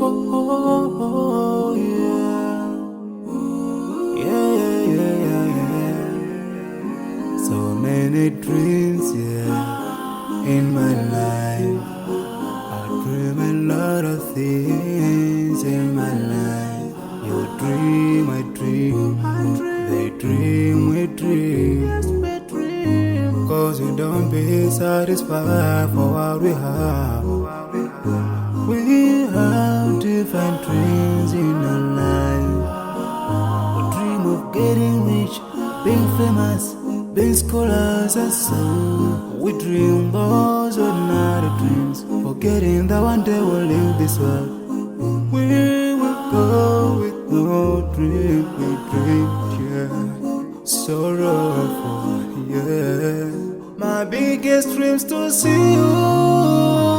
oh, yeah. Yeah, yeah, yeah, yeah. So many dreams, yeah, in my life. I dream a lot of things in my life. You dream, I dream. They dream, we dream. Cause we don't be satisfied for what we have. We have different dreams in our life. We dream of getting rich, being famous, being scholars and so. We dream those ordinary dreams, forgetting that one day we'll leave this world. We will go with no dream, we dream, yeah. Sorrowful, yeah. My biggest dream's to see you